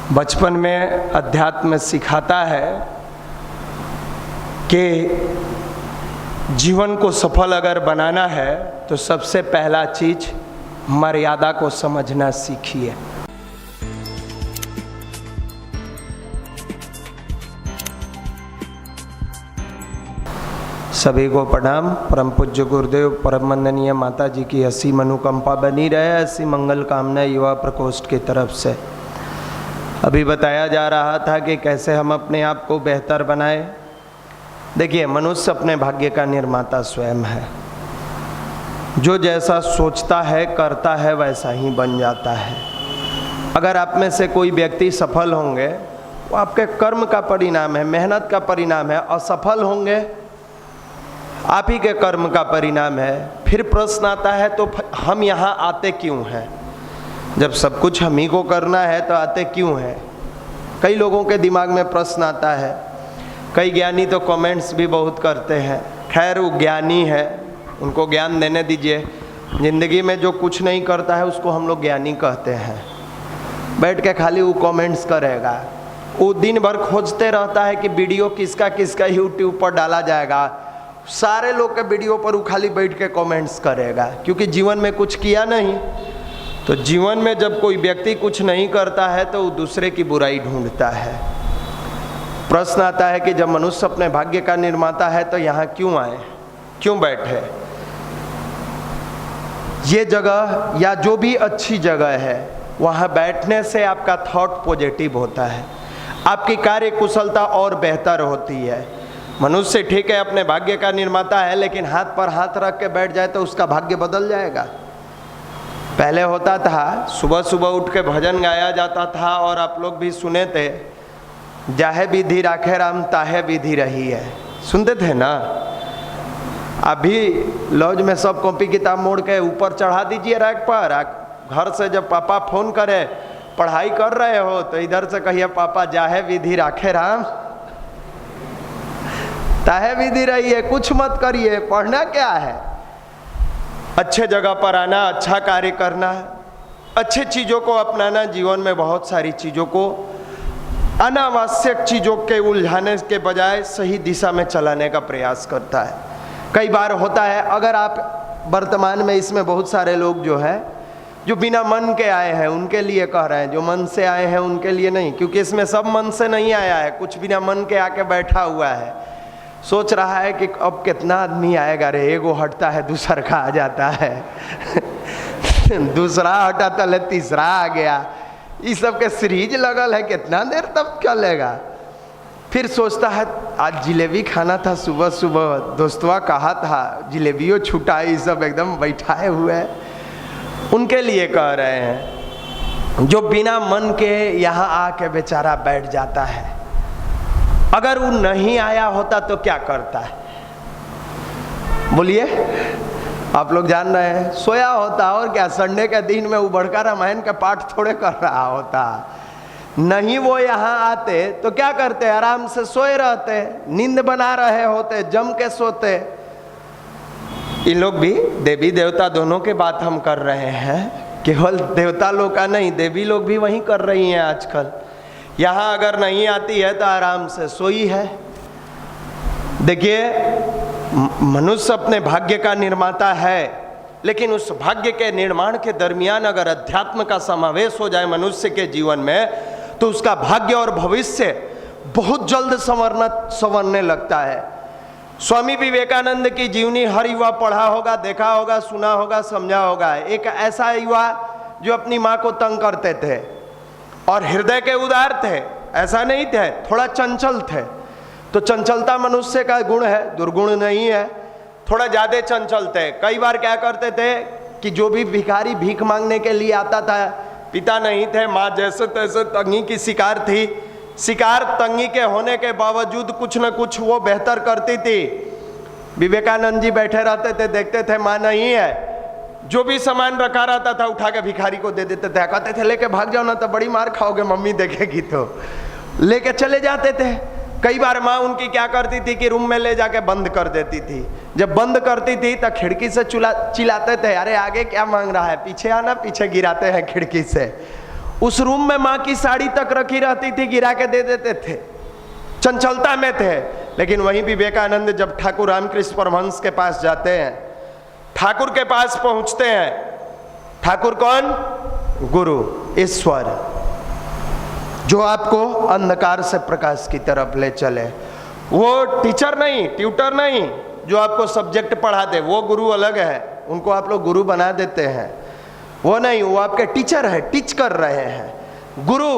बचपन में अध्यात्म सिखाता है कि जीवन को सफल अगर बनाना है तो सबसे पहला चीज मर्यादा को समझना सीखिए। सभी को प्रणाम। परम पूज्य गुरुदेव परम वंदनीय माता जी की असीम अनुकंपा बनी रहे, ऐसी मंगल कामना युवा प्रकोष्ठ की तरफ से। अभी बताया जा रहा था कि कैसे हम अपने आप को बेहतर बनाए। देखिए, मनुष्य अपने भाग्य का निर्माता स्वयं है। जो जैसा सोचता है करता है वैसा ही बन जाता है। अगर आप में से कोई व्यक्ति सफल होंगे वो आपके कर्म का परिणाम है, मेहनत का परिणाम है। असफल होंगे आप ही के कर्म का परिणाम है। फिर प्रश्न आता है तो हम यहाँ आते क्यों हैं? जब सब कुछ हम ही को करना है तो आते क्यों हैं? कई लोगों के दिमाग में प्रश्न आता है। कई ज्ञानी तो कमेंट्स भी बहुत करते हैं। खैर, वो ज्ञानी है, उनको ज्ञान देने दीजिए। जिंदगी में जो कुछ नहीं करता है उसको हम लोग ज्ञानी कहते हैं। बैठ के खाली वो कमेंट्स करेगा, वो दिन भर खोजते रहता है कि वीडियो किसका किसका यूट्यूब पर डाला जाएगा। सारे लोग के वीडियो पर वो खाली बैठ के कमेंट्स करेगा, क्योंकि जीवन में कुछ किया नहीं। तो जीवन में जब कोई व्यक्ति कुछ नहीं करता है तो वो दूसरे की बुराई ढूंढता है। प्रश्न आता है कि जब मनुष्य अपने भाग्य का निर्माता है तो यहाँ क्यों आए, क्यों बैठे? ये जगह या जो भी अच्छी जगह है वहाँ बैठने से आपका थॉट पॉजिटिव होता है, आपकी कार्य कुशलता और बेहतर होती है। मनुष्य ठीक है अपने भाग्य का निर्माता है, लेकिन हाथ पर हाथ रख के बैठ जाए तो उसका भाग्य बदल जाएगा। पहले होता था सुबह सुबह उठ के भजन गाया जाता था, और आप लोग भी सुने थे, जाहे विधि राखे राम ताहे विधि रही है। सुनते थे ना? अभी लॉज में सब कॉपी किताब मोड़ के ऊपर चढ़ा दीजिए रैक पर। घर से जब पापा फोन करे पढ़ाई कर रहे हो तो इधर से कहिए पापा जाहे विधि राखे राम ताहे विधि रही है। कुछ मत करिए, पढ़ना क्या है? अच्छे जगह पर आना, अच्छा कार्य करना, अच्छे चीज़ों को अपनाना। जीवन में बहुत सारी चीज़ों को अनावश्यक चीज़ों के उलझाने के बजाय सही दिशा में चलाने का प्रयास करता है। कई बार होता है, अगर आप वर्तमान में इसमें बहुत सारे लोग जो है जो बिना मन के आए हैं उनके लिए कह रहे हैं, जो मन से आए हैं उनके लिए नहीं, क्योंकि इसमें सब मन से नहीं आया है। कुछ बिना मन के आके बैठा हुआ है, सोच रहा है कि अब कितना आदमी आएगा रे, एगो हटता है दूसरा का आ जाता है दूसरा हटा तो तीसरा आ गया। इस सब के सीरीज लगल है, कितना देर तक चलेगा? फिर सोचता है आज जिलेबी खाना था, सुबह सुबह दोस्तवा कहा था जिलेबियों छूटा, ये सब एकदम बैठाए हुए हैं। उनके लिए कह रहे हैं जो बिना मन के यहाँ आके बेचारा बैठ जाता है। अगर वो नहीं आया होता तो क्या करता है? बोलिए, आप लोग जान रहे हैं। सोया होता, और क्या? संडे के दिन में वो बड़का रामायण का पाठ थोड़े कर रहा होता। नहीं वो यहाँ आते तो क्या करते? आराम से सोए रहते, नींद बना रहे होते, जम के सोते। इन लोग भी देवी देवता दोनों के बात हम कर रहे हैं, केवल देवता लोग का नहीं, देवी लोग भी वही कर रही हैं आजकल। यहाँ अगर नहीं आती है तो आराम से सोई है। देखिए, मनुष्य अपने भाग्य का निर्माता है, लेकिन उस भाग्य के निर्माण के दरमियान अगर अध्यात्म का समावेश हो जाए मनुष्य के जीवन में तो उसका भाग्य और भविष्य बहुत जल्द संवरने लगता है। स्वामी विवेकानंद की जीवनी हर युवा पढ़ा होगा, देखा होगा, सुना होगा, समझा होगा। एक ऐसा युवा जो अपनी माँ को तंग करते थे और हृदय के उदार थे, ऐसा नहीं थे, थोड़ा चंचल थे। तो चंचलता मनुष्य का गुण है, दुर्गुण नहीं है। थोड़ा ज़्यादा चंचल थे। कई बार क्या करते थे कि जो भी भिखारी भीख मांगने के लिए आता था, पिता नहीं थे, माँ जैसे तैसे तंगी की शिकार थी। शिकार तंगी के होने के बावजूद कुछ न कुछ वो बेहतर करती थी। विवेकानंद जी बैठे रहते थे, देखते थे माँ नहीं है, जो भी सामान रखा रहता था उठा के भिखारी को दे देते थे। कहते थे लेके भाग जाओ ना तो बड़ी मार खाओगे, मम्मी देखेगी तो। लेके चले जाते थे। कई बार माँ उनकी क्या करती थी कि रूम में ले जाके बंद कर देती थी। जब बंद करती थी तो खिड़की से चिल्लाते थे, अरे आगे क्या मांग रहा है, पीछे आना, पीछे गिराते हैं खिड़की से। उस रूम में माँ की साड़ी तक रखी रहती थी, गिरा के दे देते थे, चंचलता में थे। लेकिन वहीं विवेकानंद जब ठाकुर रामकृष्ण परमहंस के पास जाते हैं, ठाकुर के पास पहुंचते हैं, ठाकुर कौन? गुरु, ईश्वर, जो आपको अंधकार से प्रकाश की तरफ ले चले। वो टीचर नहीं, ट्यूटर नहीं, जो आपको सब्जेक्ट पढ़ा दे, वो गुरु अलग है, उनको आप लोग गुरु बना देते हैं, वो नहीं, वो आपके टीचर है, टीच कर रहे हैं। गुरु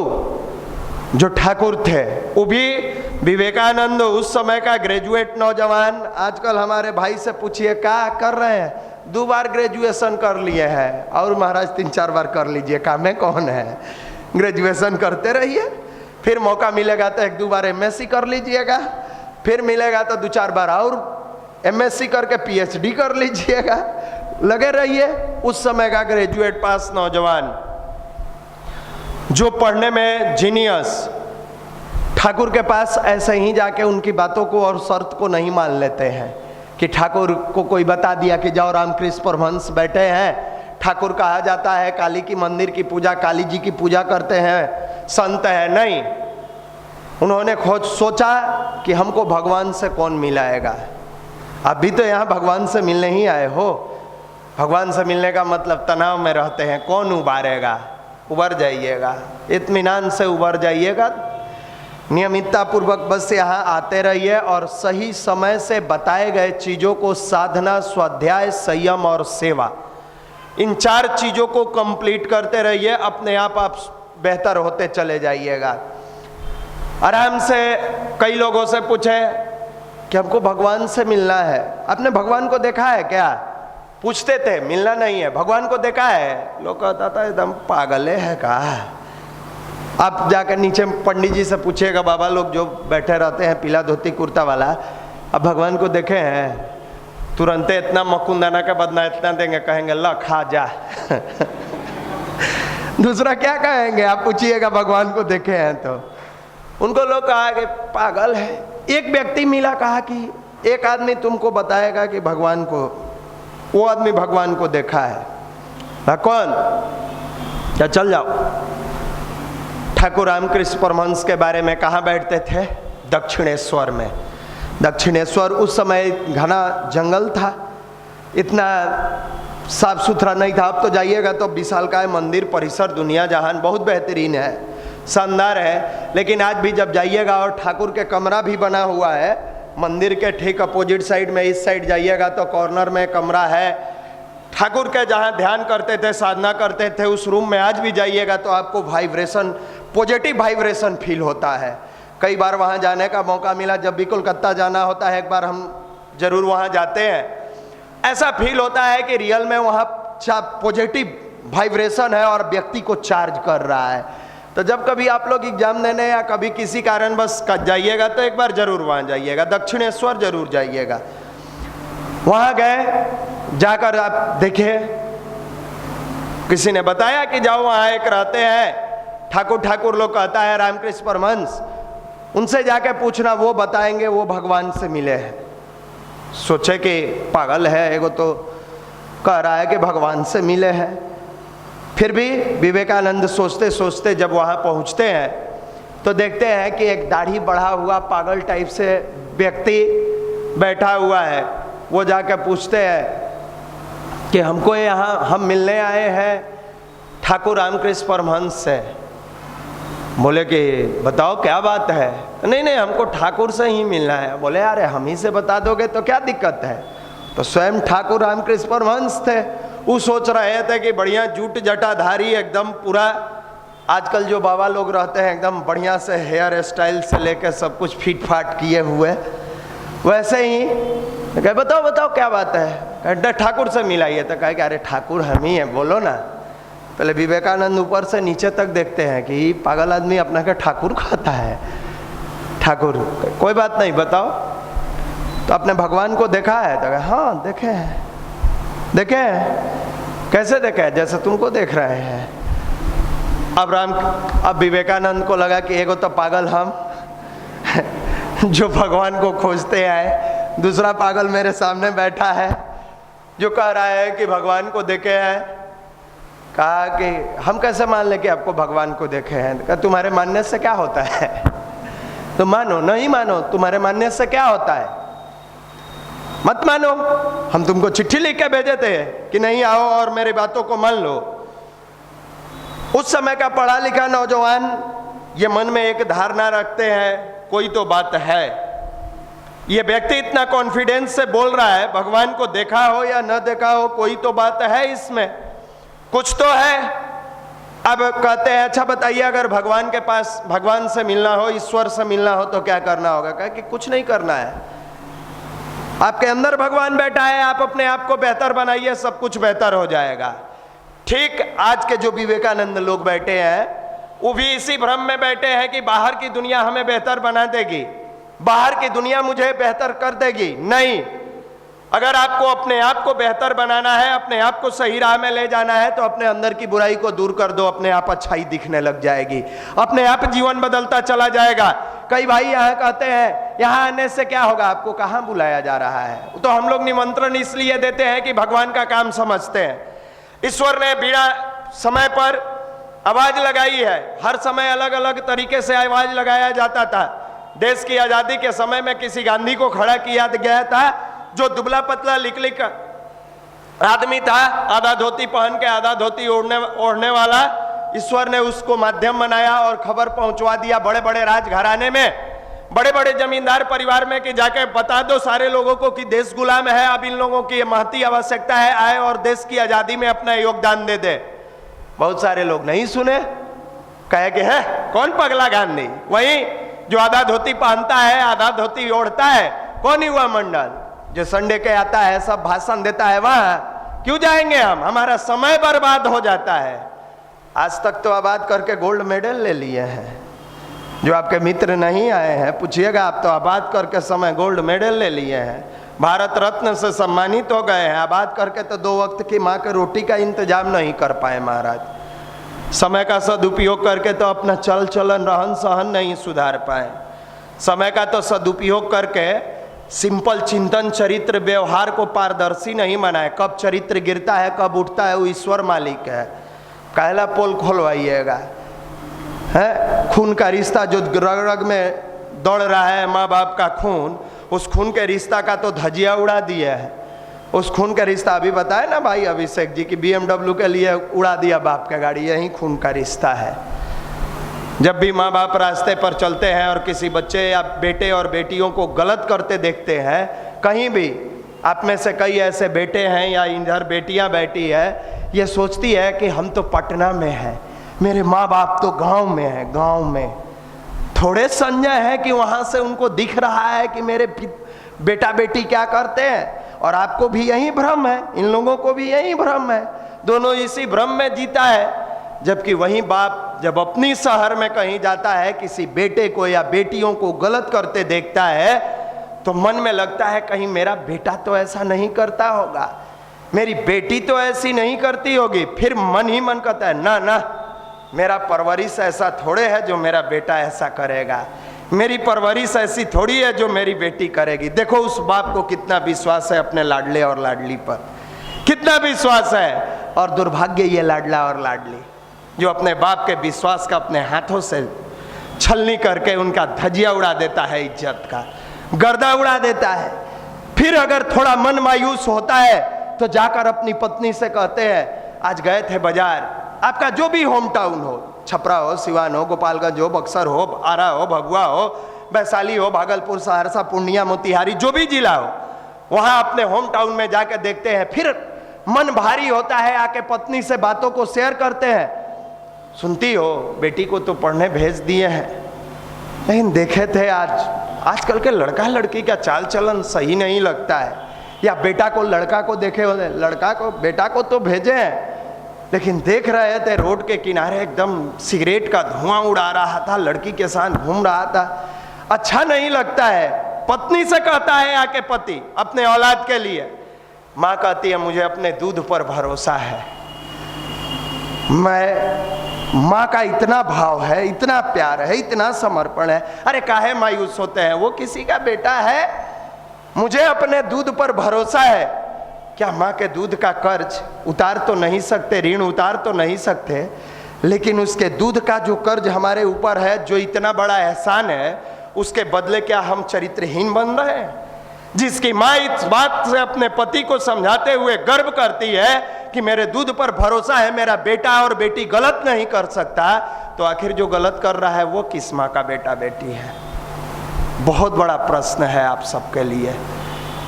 जो ठाकुर थे, वो भी विवेकानंद उस समय का ग्रेजुएट नौजवान। आजकल हमारे भाई से पूछिए क्या कर रहे हैं, 2 बार ग्रेजुएशन कर लिए हैं, और महाराज 3-4 बार कर लीजिए, काम में कौन है, ग्रेजुएशन करते रहिए, फिर मौका मिलेगा तो 1-2 बार एमएससी कर लीजिएगा, फिर मिलेगा तो 2-4 बार और एमएससी करके पीएचडी कर लीजिएगा, लगे रहिए। उस समय का ग्रेजुएट पास नौजवान जो पढ़ने में जीनियस, ठाकुर के पास ऐसे ही जाके उनकी बातों को और शर्त को नहीं मान लेते हैं कि ठाकुर को कोई बता दिया कि जाओ रामकृष्ण परमहंस बैठे हैं, ठाकुर कहा जाता है काली की मंदिर की पूजा, काली जी की पूजा करते हैं, संत है। नहीं, उन्होंने खोज सोचा कि हमको भगवान से कौन मिलाएगा। आप भी तो यहाँ भगवान से मिलने ही आए हो, भगवान से मिलने का मतलब तनाव में रहते हैं, कौन उबारेगा? उबर जाइएगा, इत्मीनान से उबर जाइएगा, नियमितता पूर्वक बस यहाँ आते रहिए और सही समय से बताए गए चीज़ों को साधना, स्वाध्याय, संयम और सेवा, इन 4 चीज़ों को कंप्लीट करते रहिए, अपने आप बेहतर होते चले जाइएगा। आराम से कई लोगों से पूछे कि हमको भगवान से मिलना है, आपने भगवान को देखा है क्या? पूछते थे, मिलना नहीं है, भगवान को देखा है? लोग कहता था एकदम पागल है का। आप जाकर नीचे पंडित जी से पूछिएगा, बाबा लोग जो बैठे रहते हैं पीला धोती कुर्ता वाला, अब भगवान को देखे हैं? तुरंत इतना मकुंदाना का बदना इतना देंगे, कहेंगे ला खा जा। दूसरा क्या कहेंगे? आप पूछिएगा भगवान को देखे हैं तो उनको लोग कहा कि पागल है। एक व्यक्ति मिला, कहा कि एक आदमी तुमको बताएगा कि भगवान को, वो आदमी भगवान को देखा है। कौन? क्या चल जाओ। ठाकुर रामकृष्ण परमहंस के बारे में कहाँ बैठते थे? दक्षिणेश्वर में। दक्षिणेश्वर उस समय घना जंगल था, इतना साफ सुथरा नहीं था। अब तो जाइएगा तो विशालकाय मंदिर परिसर, दुनिया जहान बहुत बेहतरीन है, शानदार है। लेकिन आज भी जब जाइएगा, और ठाकुर के कमरा भी बना हुआ है मंदिर के ठीक अपोजिट साइड में, इस साइड जाइएगा तो कॉर्नर में कमरा है ठाकुर के, जहाँ ध्यान करते थे, साधना करते थे। उस रूम में आज भी जाइएगा तो आपको वाइब्रेशन, पॉजिटिव वाइब्रेशन फील होता है। कई बार वहाँ जाने का मौका मिला, जब भी कोलकाता जाना होता है, एक बार हम जरूर वहाँ जाते हैं। ऐसा फील होता है कि रियल में वहाँ पॉजिटिव वाइब्रेशन है और व्यक्ति को चार्ज कर रहा है। तो जब कभी आप लोग एग्जाम देने या कभी किसी कारण बस जाइएगा तो एक बार जरूर वहाँ जाइएगा, दक्षिणेश्वर जरूर जाइएगा। वहाँ गए, जाकर आप देखे, किसी ने बताया कि जाओ वहाँ एक रहते हैं ठाकुर लोग कहता है रामकृष्ण परमहंस, उनसे जाके पूछना, वो बताएंगे वो भगवान से मिले हैं। सोचे कि पागल है, एगो तो कह रहा है कि भगवान से मिले हैं। फिर भी विवेकानंद सोचते सोचते जब वहाँ पहुँचते हैं तो देखते हैं कि एक दाढ़ी बढ़ा हुआ पागल टाइप से व्यक्ति बैठा हुआ है। वो जाकर पूछते हैं कि हमको यहाँ, हम मिलने आए हैं ठाकुर रामकृष्ण परमहंस से। बोले कि बताओ क्या बात है? नहीं, हमको ठाकुर से ही मिलना है। बोले अरे हम ही से बता दोगे तो क्या दिक्कत है? तो स्वयं ठाकुर रामकृष्ण परमहंस थे। वो सोच रहे थे कि बढ़िया जूट जटाधारी, एकदम पूरा, आजकल जो बाबा लोग रहते हैं एकदम बढ़िया से हेयर स्टाइल से लेकर सब कुछ फिट फाट किए हुए, वैसे ही कहे बताओ क्या बात है? कहे ठाकुर से मिलाइए। तो कहे कि अरे ठाकुर हम ही हैं, बोलो ना। पहले विवेकानंद ऊपर से नीचे तक देखते हैं कि पागल आदमी अपना का ठाकुर खाता है। ठाकुर, कोई बात नहीं, बताओ। तो आपने भगवान को देखा है? तो हाँ देखे हैं। देखे हैं? कैसे देखे हैं? जैसे तुमको देख रहे हैं। अब विवेकानंद को लगा कि एगो तो पागल हम जो भगवान को खोजते आए, दूसरा पागल मेरे सामने बैठा है जो कह रहा है कि भगवान को देखे हैं। कहा कि हम कैसे मान ले कि आपको भगवान को देखे हैं? कहा तुम्हारे मानने से क्या होता है? तो मानो नहीं मानो, तुम्हारे मानने से क्या होता है? मत मानो, हम तुमको चिट्ठी लिख के भेजे थे कि नहीं आओ और मेरी बातों को मान लो। उस समय का पढ़ा लिखा नौजवान ये मन में एक धारणा रखते हैं, कोई तो बात है। ये व्यक्ति इतना कॉन्फिडेंस से बोल रहा है, भगवान को देखा हो या न देखा हो, कोई तो बात है इसमें, कुछ तो है। अब कहते हैं अच्छा बताइए, अगर भगवान के पास, भगवान से मिलना हो, ईश्वर से मिलना हो तो क्या करना होगा? कहा कि कुछ नहीं करना है, आपके अंदर भगवान बैठा है, आप अपने आप को बेहतर बनाइए, सब कुछ बेहतर हो जाएगा। ठीक आज के जो विवेकानंद लोग बैठे हैं वो भी इसी भ्रम में बैठे हैं कि बाहर की दुनिया हमें बेहतर बना देगी, बाहर की दुनिया मुझे बेहतर कर देगी। नहीं, अगर आपको अपने आप को बेहतर बनाना है, अपने आप को सही राह में ले जाना है, तो अपने अंदर की बुराई को दूर कर दो, अपने आप अच्छाई दिखने लग जाएगी, अपने आप जीवन बदलता चला जाएगा। कई भाई यहाँ कहते हैं यहाँ आने से क्या होगा, आपको कहाँ बुलाया जा रहा है? तो हम लोग निमंत्रण इसलिए देते हैं कि भगवान का काम समझते हैं। ईश्वर ने बिना समय पर आवाज लगाई है, हर समय अलग अलग तरीके से आवाज लगाया जाता था। देश की आजादी के समय में किसी गांधी को खड़ा किया गया था जो दुबला पतला लिक आदमी था, आधा धोती पहन के आधा धोती ओढ़ने वाला। ईश्वर ने उसको माध्यम बनाया और खबर पहुंचवा दिया बड़े बड़े राजघराने में, बड़े बड़े जमींदार परिवार में कि जाके बता दो सारे लोगों को कि देश गुलाम है, अब इन लोगों की महती आवश्यकता है, आए और देश की आजादी में अपना योगदान दे दे। बहुत सारे लोग नहीं सुने, कहे कि है कौन पगला गांधी, वही जो आधा धोती पहनता है, आधा धोती ओढ़ता है, कौन युवा मंडल जो संडे के आता है, सब भाषण देता है, वहां क्यों जाएंगे हम, हमारा समय बर्बाद हो जाता है। आज तक तो आबाद करके गोल्ड मेडल ले लिए हैं। जो आपके मित्र नहीं आए हैं पूछिएगा, आप तो आबाद करके समय गोल्ड मेडल ले लिए हैं, भारत रत्न से सम्मानित हो गए हैं। आबाद करके तो 2 वक्त की माँ के रोटी का इंतजाम नहीं कर पाए महाराज। समय का सदुपयोग करके तो अपना चल चलन रहन सहन नहीं सुधार पाए। समय का तो सदुपयोग करके सिंपल चिंतन चरित्र व्यवहार को पारदर्शी नहीं बनाए। कब चरित्र गिरता है कब उठता है वो ईश्वर मालिक है। कहला पोल खोलवाइएगा है, खून का रिश्ता जो रग रग में दौड़ रहा है, माँ बाप का खून, उस खून के रिश्ता का तो धजिया उड़ा दिया है। उस खून का रिश्ता अभी बताए ना भाई अभिषेक जी की BMW के लिए उड़ा दिया बाप का गाड़ी, यही खून का रिश्ता है। जब भी माँ बाप रास्ते पर चलते हैं और किसी बच्चे या बेटे और बेटियों को गलत करते देखते हैं, कहीं भी आप में से कई ऐसे बेटे हैं या इधर बेटियां बैठी है, ये सोचती है कि हम तो पटना में हैं, मेरे माँ बाप तो गांव में है, गांव में थोड़े संजय है कि वहां से उनको दिख रहा है कि मेरे बेटा बेटी क्या करते हैं। और आपको भी यही भ्रम है, इन लोगों को भी यही भ्रम है, दोनों इसी भ्रम में जीता है। जबकि वही बाप जब अपनी शहर में कहीं जाता है, किसी बेटे को या बेटियों को गलत करते देखता है, तो मन में लगता है कहीं मेरा बेटा तो ऐसा नहीं करता होगा, मेरी बेटी तो ऐसी नहीं करती होगी। फिर मन ही मन कहता है ना ना, मेरा परवरिश ऐसा थोड़े है जो मेरा बेटा ऐसा करेगा, मेरी परवरिश ऐसी थोड़ी है जो मेरी बेटी करेगी। देखो उस बाप को कितना विश्वास है अपने लाडले और लाडली पर, कितना विश्वास है। और दुर्भाग्य ये लाडला और लाडली जो अपने बाप के विश्वास का अपने हाथों से छलनी करके उनका धजिया उड़ा देता है, इज्जत का गर्दा उड़ा देता है। फिर अगर थोड़ा मन मायूस होता है तो जाकर अपनी पत्नी से कहते हैं आज गए थे बाजार, आपका जो भी होम टाउन हो, छपरा हो, सिवान हो, गोपालगंज हो, बक्सर हो, आरा हो, भगवा हो, वैशाली हो, भागलपुर, सहरसा, पूर्णिया, मोतिहारी, जो भी जिला हो, वहां अपने होम टाउन में जाकर देखते हैं। फिर मन भारी होता है, आके पत्नी से बातों को शेयर करते हैं। सुनती हो बेटी को तो पढ़ने भेज दिए हैं, लेकिन देखे थे आजकल के लड़का लड़की का चाल चलन सही नहीं लगता है। या बेटा को लड़का को देखे होते, लड़का को बेटा को तो भेजे हैं, लेकिन देख रहे थे रोड के किनारे एकदम सिगरेट का धुआं उड़ा रहा था, लड़की के साथ घूम रहा था, अच्छा नहीं लगता है। पत्नी से कहता है आके पति अपने औलाद के लिए, माँ कहती है मुझे अपने दूध पर भरोसा है, माँ का इतना भाव है, इतना प्यार है, इतना समर्पण है। अरे काहे मायूस होते हैं, वो किसी का बेटा है, मुझे अपने दूध पर भरोसा है। क्या माँ के दूध का कर्ज उतार तो नहीं सकते, ऋण उतार तो नहीं सकते, लेकिन उसके दूध का जो कर्ज हमारे ऊपर है, जो इतना बड़ा एहसान है, उसके बदले क्या हम चरित्रहीन बन रहे हैं? जिसकी माँ इस बात से अपने पति को समझाते हुए गर्व करती है कि मेरे दूध पर भरोसा है, मेरा बेटा और बेटी गलत नहीं कर सकता, तो आखिर जो गलत कर रहा है वो किस माँ का बेटा बेटी है? बहुत बड़ा प्रश्न है आप सबके लिए।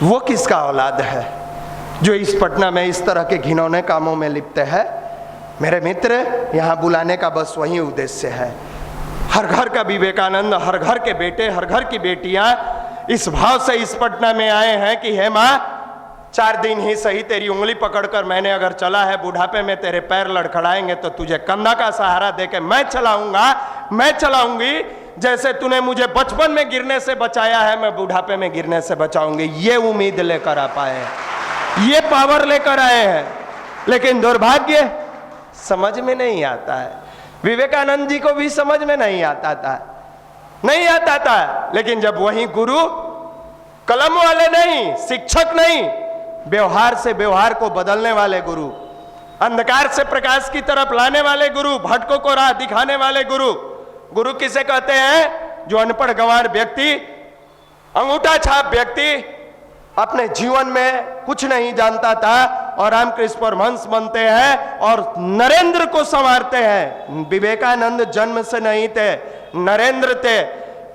वो किसका औलाद है जो इस पटना में इस तरह के घिनौने कामों में लिप्त है? मेरे मित्र, यहाँ बुलाने का बस वही उद्देश्य है। हर घर का विवेकानंद, हर घर के बेटे, हर घर की बेटियां इस भाव से इस पटना में आए हैं कि हे माँ, 4 दिन ही सही तेरी उंगली पकड़कर मैंने अगर चला है, बुढ़ापे में तेरे पैर लड़खड़ाएंगे तो तुझे कंधा का सहारा देके मैं चलाऊंगा, मैं चलाऊंगी। जैसे तूने मुझे बचपन में गिरने से बचाया है, मैं बुढ़ापे में गिरने से बचाऊंगी। ये उम्मीद लेकर आ पाए, ये पावर लेकर आए हैं, लेकिन दुर्भाग्य समझ में नहीं आता है। विवेकानंद जी को भी समझ में नहीं आता था, लेकिन जब वही गुरु, कलम वाले नहीं, शिक्षक नहीं, व्यवहार से व्यवहार को बदलने वाले गुरु, अंधकार से प्रकाश की तरफ लाने वाले गुरु, भटकों को राह दिखाने वाले गुरु। गुरु किसे कहते हैं? जो अनपढ़ गंवार व्यक्ति, अंगूठा छाप व्यक्ति, अपने जीवन में कुछ नहीं जानता था और रामकृष्ण परमहंस बनते हैं और नरेंद्र को संवारते हैं। विवेकानंद जन्म से नहीं थे, नरेंद्र थे,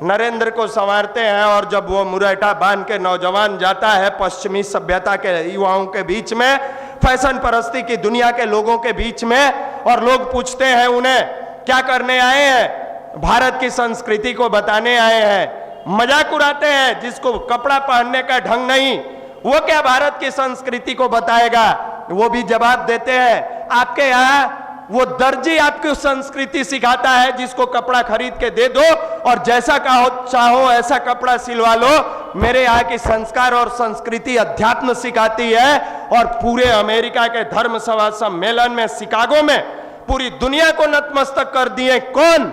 नरेंद्र को संवारते हैं। और जब वो मुरैठा बांध के नौजवान जाता है पश्चिमी सभ्यता के युवाओं के बीच में, फैशन परस्ती की दुनिया के लोगों के बीच में, और लोग पूछते हैं उन्हें क्या करने आए हैं? भारत की संस्कृति को बताने आए हैं। मजाक उड़ाते हैं, जिसको कपड़ा पहनने का ढंग नहीं, वो क्या भारत की संस्कृति को बताएगा? वो भी जवाब देते हैं, आपके यहाँ वो दर्जी आपकी संस्कृति सिखाता है, जिसको कपड़ा खरीद के दे दो और जैसा कहो चाहो ऐसा कपड़ा सिलवा लो। मेरे यहाँ की संस्कार और संस्कृति अध्यात्म सिखाती है। और पूरे अमेरिका के धर्म सभा सम्मेलन में शिकागो में पूरी दुनिया को नतमस्तक कर दिए कौन?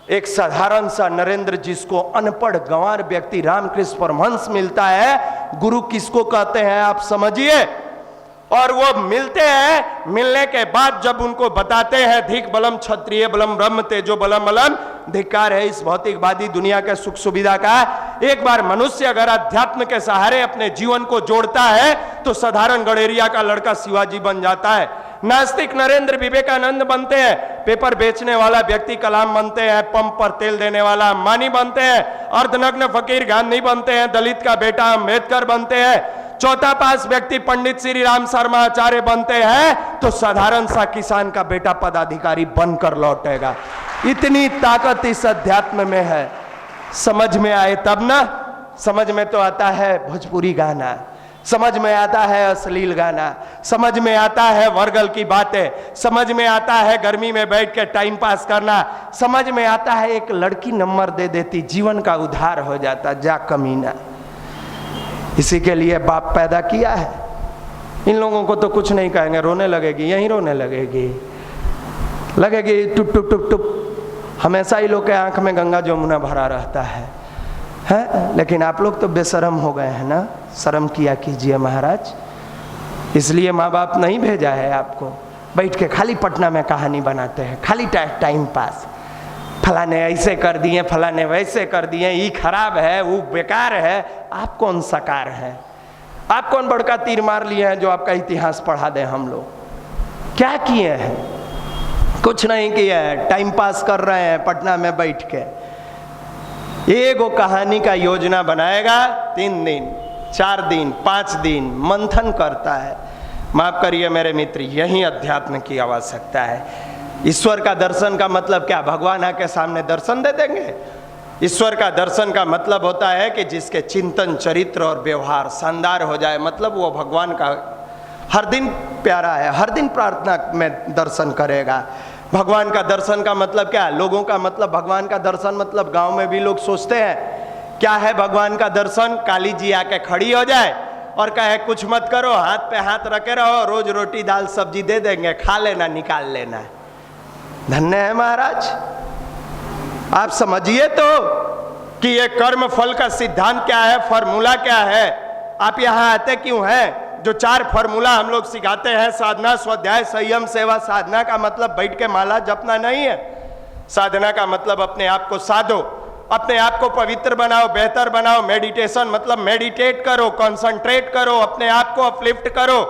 एक साधारण सा नरेंद्र, जिसको अनपढ़ गंवार व्यक्ति रामकृष्ण परमहंस मिलता है। गुरु किसको कहते हैं आप समझिए। और वो मिलते हैं, मिलने के बाद जब उनको बताते हैं धिक बलम क्षत्रिय बलम ब्रह्म तेजो बलम बलम, धिक्कार है इस भौतिकवादी दुनिया के सुख सुविधा का। एक बार मनुष्य अगर अध्यात्म के सहारे अपने जीवन को जोड़ता है तो साधारण गडेरिया का लड़का शिवाजी बन जाता है। नास्तिक नरेंद्र विवेकानंद बनते हैं, पेपर बेचने वाला व्यक्ति कलाम बनते हैं, पंप पर तेल देने वाला अंबानी बनते हैं, अर्धनग्न फकीर गांधी बनते हैं, दलित का बेटा अम्बेडकर बनते हैं, चौथा पास व्यक्ति पंडित श्री राम शर्मा आचार्य बनते हैं, तो साधारण सा किसान का बेटा पदाधिकारी बनकर लौटेगा। इतनी ताकत इस अध्यात्म में है। समझ में आए तब ना। समझ में तो आता है भोजपुरी गाना, समझ में आता है अश्लील गाना, समझ में आता है वर्गल की बातें, समझ में आता है गर्मी में बैठ के टाइम पास करना, समझ में आता है एक लड़की नंबर दे देती जीवन का उद्धार हो जाता। जा कमीना, इसी के लिए बाप पैदा किया है। इन लोगों को तो कुछ नहीं कहेंगे, रोने लगेगी, यहीं रोने लगेगी टुप टुप टुप टुप। हमेशा ही लोग के आंख में गंगा जमुना भरा रहता है। लेकिन आप लोग तो बेशरम हो गए हैं ना। शर्म किया कीजिए महाराज। इसलिए माँ बाप नहीं भेजा है आपको। बैठ के खाली पटना में कहानी बनाते हैं, खाली टाइम पास। फलाने ऐसे कर दिए, फलाने वैसे कर दिए, ये खराब है, वो बेकार है। आप कौन सकार है? आप कौन बड़का तीर मार लिए हैं जो आपका इतिहास पढ़ा दें हम लोग? क्या किए हैं? कुछ नहीं किया है, टाइम पास कर रहे हैं पटना में बैठ के। एगो कहानी का योजना बनाएगा, 3 दिन 4 दिन 5 दिन मंथन करता है। माफ करिए मेरे मित्र, यही अध्यात्म की आवश्यकता है। ईश्वर का दर्शन का मतलब क्या? भगवान आके सामने दर्शन दे देंगे? ईश्वर का दर्शन का मतलब होता है कि जिसके चिंतन चरित्र और व्यवहार शानदार हो जाए, मतलब वो भगवान का हर दिन प्यारा है, हर दिन प्रार्थना में दर्शन करेगा। भगवान का दर्शन का मतलब क्या? लोगों का मतलब भगवान का दर्शन मतलब गांव में भी लोग सोचते हैं क्या है भगवान का दर्शन? काली जी आके खड़ी हो जाए और कहे कुछ मत करो, हाथ पे हाथ रखे रहो, रोज रोटी दाल सब्जी दे देंगे, खा लेना, निकाल लेना। धन्य है महाराज। आप समझिए तो कि ये कर्म फल का सिद्धांत क्या है, फॉर्मूला क्या है। आप यहाँ आते क्यों हैं? जो 4 फॉर्मूला हम लोग सिखाते हैं, साधना, स्वाध्याय, संयम, सेवा। साधना का मतलब बैठ के माला जपना नहीं है। साधना का मतलब अपने आप को साधो, अपने आप को पवित्र बनाओ, बेहतर बनाओ। मेडिटेशन मतलब मेडिटेट करो, कंसंट्रेट करो, अपने आप को अपलिफ्ट करो।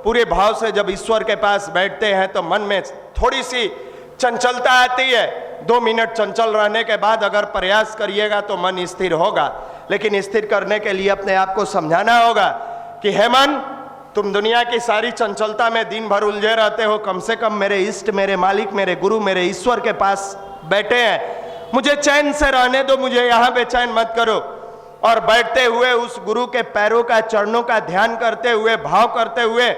पूरे भाव से जब ईश्वर के पास बैठते हैं तो मन में थोड़ी सी चंचलता आती है। 2 मिनट चंचल रहने के बाद अगर प्रयास करिएगा तो मन स्थिर होगा। लेकिन स्थिर करने के लिए अपने आप को समझाना होगा कि हे मन, तुम दुनिया की सारी चंचलता में दिन भर उलझे रहते हो, कम से कम मेरे इष्ट, मेरे मालिक, मेरे गुरु, मेरे ईश्वर के पास बैठे हैं, मुझे चैन से रहने दो, मुझे यहाँ बेचैन मत करो। और बैठते हुए उस गुरु के पैरों का, चरणों का ध्यान करते हुए, भाव करते हुए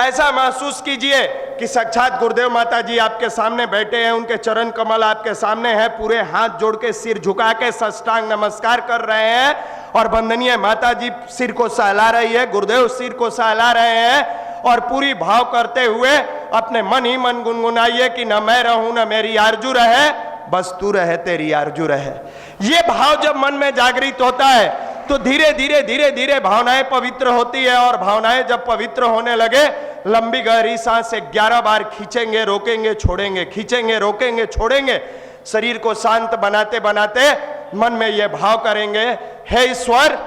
ऐसा महसूस कीजिए कि साक्षात गुरुदेव माता जी आपके सामने बैठे हैं, उनके चरण कमल आपके सामने हैं, पूरे हाथ जोड़ के सिर झुका के साष्टांग नमस्कार कर रहे हैं। और वंदनीय माता जी सिर को सहला रही है, गुरुदेव सिर को सहला रहे हैं। और पूरी भाव करते हुए अपने मन ही मन गुनगुनाइए कि न मैं रहूं न मेरी आरजू रहे, बस तू रहे, तेरी आरजू रहे। ये भाव जब मन में जागृत होता है तो धीरे धीरे धीरे धीरे भावनाएं पवित्र होती है। और भावनाएं जब पवित्र होने लगे, लंबी गहरी सांस 11 बार खींचेंगे, रोकेंगे, छोड़ेंगे, खींचेंगे, रोकेंगे, छोड़ेंगे। शरीर को शांत बनाते बनाते मन में ये भाव करेंगे, हे ईश्वर,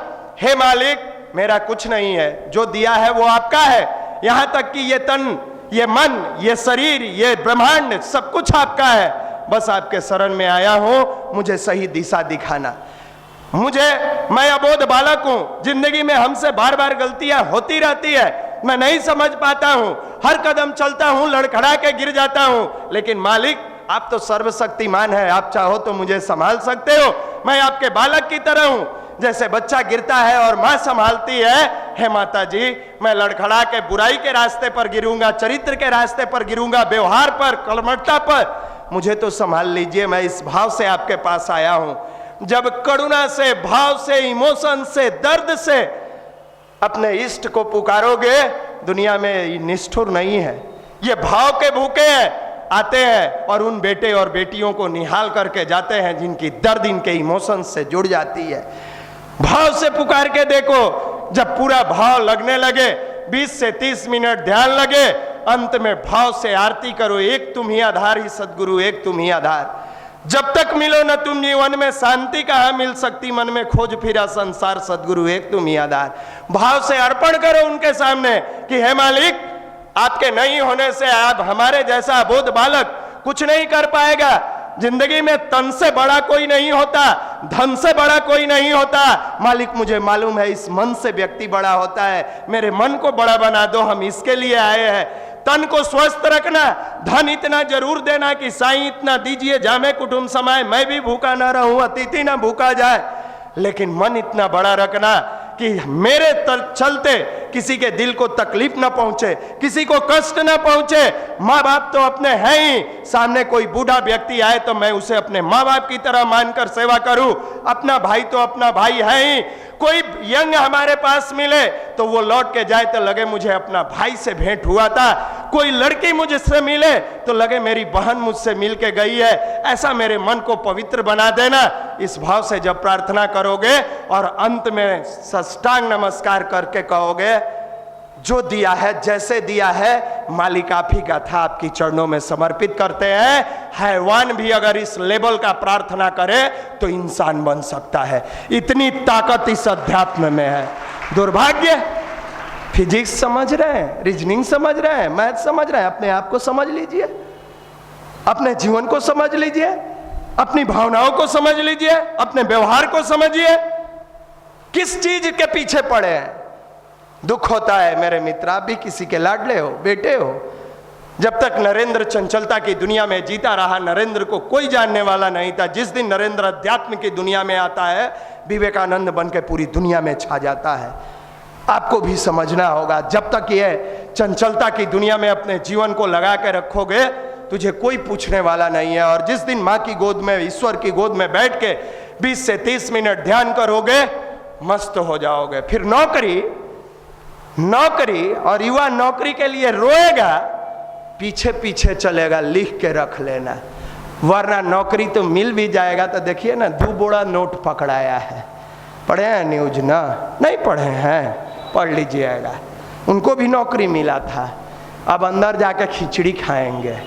हे मालिक, मेरा कुछ नहीं है, जो दिया है वो आपका है। यहां तक कि ये तन, ये मन, ये शरीर, ये ब्रह्मांड, सब कुछ आपका है। बस आपके शरण में आया हूं, मुझे सही दिशा दिखाना। मैं अबोध बालक हूं, जिंदगी में हमसे बार बार गलतियां होती रहती है, मैं नहीं समझ पाता हूं, हर कदम चलता हूं लड़खड़ा के गिर जाता हूं। लेकिन मालिक, आप तो सर्वशक्तिमान है, आप चाहो तो मुझे संभाल सकते हो। मैं आपके बालक की तरह हूं, जैसे बच्चा गिरता है और मां संभालती है। हे माता जी, मैं लड़खड़ा के बुराई के रास्ते पर गिरूंगा, चरित्र के रास्ते पर गिरूंगा, व्यवहार पर, कर्मठता पर, मुझे तो संभाल लीजिए। मैं इस भाव से आपके पास आया हूं। जब करुणा से, भाव से, इमोशन से, दर्द से अपने इष्ट को पुकारोगे, दुनिया में निष्ठुर नहीं है, ये भाव के भूखे हैं, आते हैं और उन बेटे और बेटियों को निहाल करके जाते हैं जिनकी दर्द इनके इमोशन से जुड़ जाती है। भाव से पुकार के देखो, जब पूरा भाव लगने लगे, 20 से 30 मिनट ध्यान लगे, अंत में भाव से आरती करो, एक तुम ही आधार ही सदगुरु, एक तुम ही आधार। जब तक मिलो न तुम जीवन में, शांति कहाँ मिल सकती मन में, खोज फिरा संसार, सदगुरु एक तुम ही आधार। भाव से अर्पण करो उनके सामने कि हे मालिक, आपके नहीं होने से आप हमारे जैसा अबोध बालक कुछ नहीं कर पाएगा। जिंदगी में तन से बड़ा कोई नहीं होता, धन से बड़ा कोई नहीं होता। मालिक, मुझे मालूम है इस मन से व्यक्ति बड़ा होता है, मेरे मन को बड़ा बना दो, हम इसके लिए आए हैं। तन को स्वस्थ रखना, धन इतना जरूर देना कि साईं इतना दीजिए, जामे कुटुंब समाए, मैं भी भूखा ना रहूं, अतिथि ना भूखा जाए। लेकिन मन इतना बड़ा रखना कि मेरे चलते किसी के दिल को तकलीफ ना पहुंचे, किसी को कष्ट ना पहुंचे। माँ बाप तो अपने हैं ही, सामने कोई बूढ़ा व्यक्ति आए तो मैं उसे अपने माँ बाप की तरह मानकर सेवा करूं। अपना भाई तो अपना भाई है ही। कोई यंग हमारे पास मिले तो वो लौट के जाए तो लगे मुझे अपना भाई से भेंट हुआ था। कोई लड़की मुझसे मिले तो लगे मेरी बहन मुझसे मिल के गई है। ऐसा मेरे मन को पवित्र बना देना। इस भाव से जब प्रार्थना करोगे और अंत में साष्टांग नमस्कार करके कहोगे, जो दिया है, जैसे दिया है, मालिक आप ही का था, आपकी चरणों में समर्पित करते हैं। हैवान भी अगर इस लेवल का प्रार्थना करे तो इंसान बन सकता है। इतनी ताकत इस अध्यात्म में है। दुर्भाग्य, फिजिक्स समझ रहे हैं, रीजनिंग समझ रहे हैं, मैथ समझ रहे हैं, अपने आप को समझ लीजिए, अपने जीवन को समझ लीजिए, अपनी भावनाओं को समझ लीजिए, अपने व्यवहार को समझिए। किस चीज के पीछे पड़े हैं? दुख होता है मेरे मित्र, आप भी किसी के लाडले हो, बेटे हो। जब तक नरेंद्र चंचलता की दुनिया में जीता रहा, नरेंद्र को कोई जानने वाला नहीं था। जिस दिन नरेंद्र अध्यात्म की दुनिया में आता है, विवेकानंद बन के पूरी दुनिया में छा जाता है। आपको भी समझना होगा, जब तक ये चंचलता की दुनिया में अपने जीवन को लगा के रखोगे, तुझे कोई पूछने वाला नहीं है। और जिस दिन माँ की गोद में, ईश्वर की गोद में बैठ के 20 से 30 मिनट ध्यान करोगे, मस्त हो जाओगे। फिर नौकरी और युवा नौकरी के लिए रोएगा, पीछे पीछे चलेगा, लिख के रख लेना, वरना नौकरी तो मिल भी जाएगा तो देखिए ना, 2 बोरा नोट पकड़ाया है। पढ़े हैं न्यूज ना? नहीं पढ़े हैं, पढ़ लीजिएगा। उनको भी नौकरी मिला था, अब अंदर जाकर खिचड़ी खाएंगे।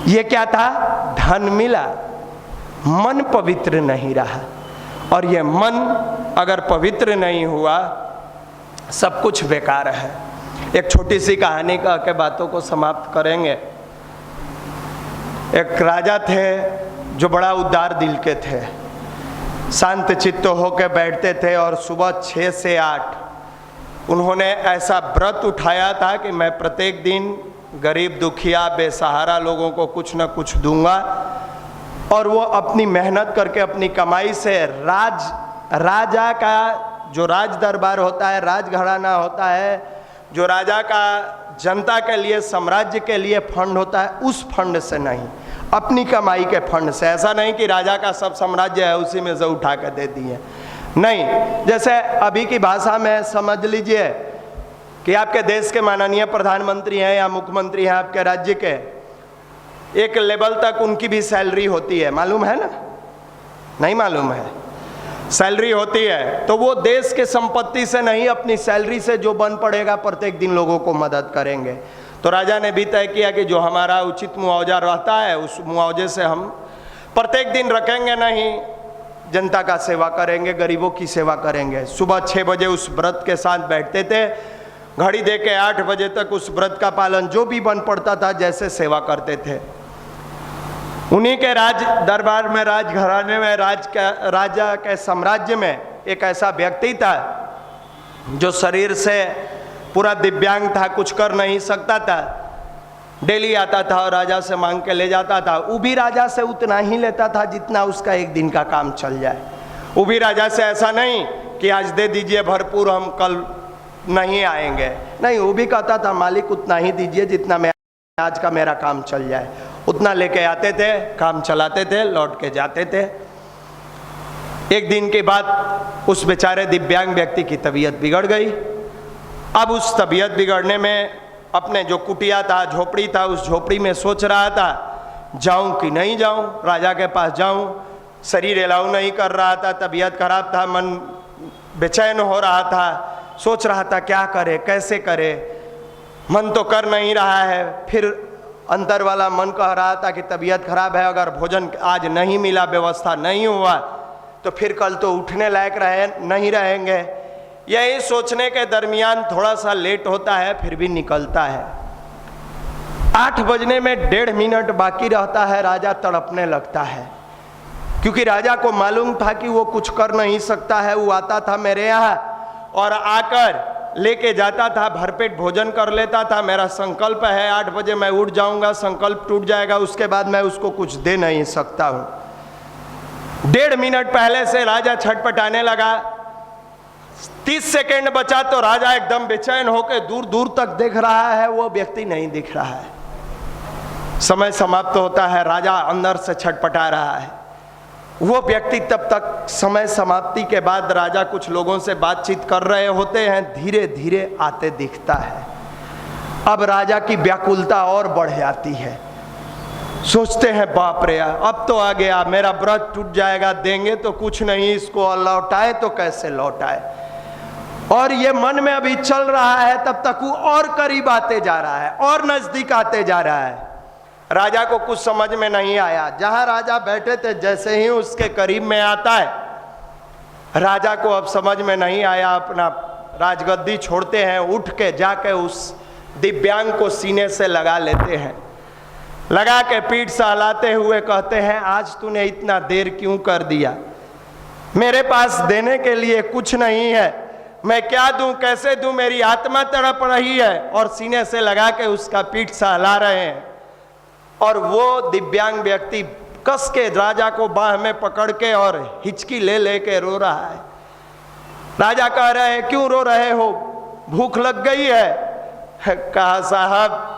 ये क्या था? धन मिला, मन पवित्र नहीं रहा। और ये मन अगर पवित्र नहीं हुआ, सब कुछ बेकार है। एक छोटी सी कहानी कह के बातों को समाप्त करेंगे। एक राजा थे जो बड़ा उदार दिल के थे, शांत चित्त होकर बैठते थे और सुबह 6 से 8 उन्होंने ऐसा व्रत उठाया था कि मैं प्रत्येक दिन गरीब दुखिया बेसहारा लोगों को कुछ न कुछ दूंगा। और वो अपनी मेहनत करके अपनी कमाई से राजा का जो राज दरबार होता है, राजघराना होता है, जो राजा का जनता के लिए साम्राज्य के लिए फंड होता है, उस फंड से नहीं, अपनी कमाई के फंड से। ऐसा नहीं कि राजा का सब साम्राज्य है उसी में से उठा कर दे दिए, नहीं। जैसे अभी की भाषा में समझ लीजिए कि आपके देश के माननीय प्रधानमंत्री हैं या मुख्यमंत्री हैं आपके राज्य के, एक लेवल तक उनकी भी सैलरी होती है, मालूम है ना? नहीं मालूम है? सैलरी होती है, तो वो देश के संपत्ति से नहीं, अपनी सैलरी से जो बन पड़ेगा प्रत्येक दिन लोगों को मदद करेंगे। तो राजा ने भी तय किया कि जो हमारा उचित मुआवजा रहता है उस मुआवजे से हम प्रत्येक दिन रखेंगे नहीं, जनता का सेवा करेंगे, गरीबों की सेवा करेंगे। सुबह 6 बजे उस व्रत के साथ बैठते थे, घड़ी दे के 8 बजे तक उस व्रत का पालन जो भी बन पड़ता था जैसे सेवा करते थे। उन्हीं के राज दरबार में, राजघराने में, राजा के साम्राज्य में एक ऐसा व्यक्ति था जो शरीर से पूरा दिव्यांग था, कुछ कर नहीं सकता था। डेली आता था और राजा से मांग के ले जाता था। वो भी राजा से उतना ही लेता था जितना उसका एक दिन का काम चल जाए। वो भी राजा से ऐसा नहीं कि आज दे दीजिए भरपूर, हम कल नहीं आएंगे, नहीं। वो भी कहता था मालिक उतना ही दीजिए जितना मैं आज का मेरा काम चल जाए। उतना लेके आते थे, काम चलाते थे, लौट के जाते थे। एक दिन के बाद उस बेचारे दिव्यांग व्यक्ति की तबीयत बिगड़ गई। अब उस तबीयत बिगड़ने में अपने जो कुटिया था, झोपड़ी था, उस झोपड़ी में सोच रहा था जाऊं कि नहीं जाऊं, राजा के पास जाऊं। शरीर अलाउ नहीं कर रहा था, तबीयत खराब था, मन बेचैन हो रहा था, सोच रहा था क्या करे, कैसे करे, मन तो कर नहीं रहा है। फिर अंदर वाला मन कह रहा था कि तबीयत खराब है, अगर भोजन आज नहीं मिला, व्यवस्था नहीं हुआ तो फिर कल तो उठने लायक नहीं रहेंगे। यही सोचने के दरमियान थोड़ा सा लेट होता है, फिर भी निकलता है। 8 बजने में 1.5 मिनट बाकी रहता है, राजा तड़पने लगता है, क्योंकि राजा को मालूम था कि वो कुछ कर नहीं सकता है। वो आता था मेरे यहाँ और आकर लेके जाता था, भरपेट भोजन कर लेता था। मेरा संकल्प है 8 बजे मैं उठ जाऊंगा, संकल्प टूट जाएगा, उसके बाद मैं उसको कुछ दे नहीं सकता हूं। 1.5 मिनट पहले से राजा छटपटाने लगा। 30 सेकेंड बचा तो राजा एकदम बेचैन होकर दूर दूर तक देख रहा है, वो व्यक्ति नहीं दिख रहा है। समय समाप्त होता है, राजा अंदर से छटपटा रहा है। वो व्यक्ति तब तक समय समाप्ति के बाद राजा कुछ लोगों से बातचीत कर रहे होते हैं, धीरे धीरे आते दिखता है। अब राजा की व्याकुलता और बढ़ जाती है। सोचते हैं बाप रे, अब तो आ गया, मेरा व्रत टूट जाएगा, देंगे तो कुछ नहीं, इसको लौटाए तो कैसे लौटाए। और ये मन में अभी चल रहा है, तब तक वो और करीब आते जा रहा है और नजदीक आते जा रहा है। राजा को कुछ समझ में नहीं आया। जहां राजा बैठे थे जैसे ही उसके करीब में आता है, राजा को अब समझ में नहीं आया। अपना राजगद्दी छोड़ते हैं, उठ के जाके उस दिव्यांग को सीने से लगा लेते हैं। लगा के पीठ सहलाते हुए कहते हैं आज तूने इतना देर क्यों कर दिया, मेरे पास देने के लिए कुछ नहीं है, मैं क्या दूं, कैसे दूं, मेरी आत्मा तड़प रही है। और सीने से लगा के उसका पीठ सहला रहे हैं। और वो दिव्यांग व्यक्ति कस के राजा को बाह में पकड़ के और हिचकी ले लेके रो रहा है। राजा कह रहे हैं क्यों रो रहे हो, भूख लग गई है? कहा साहब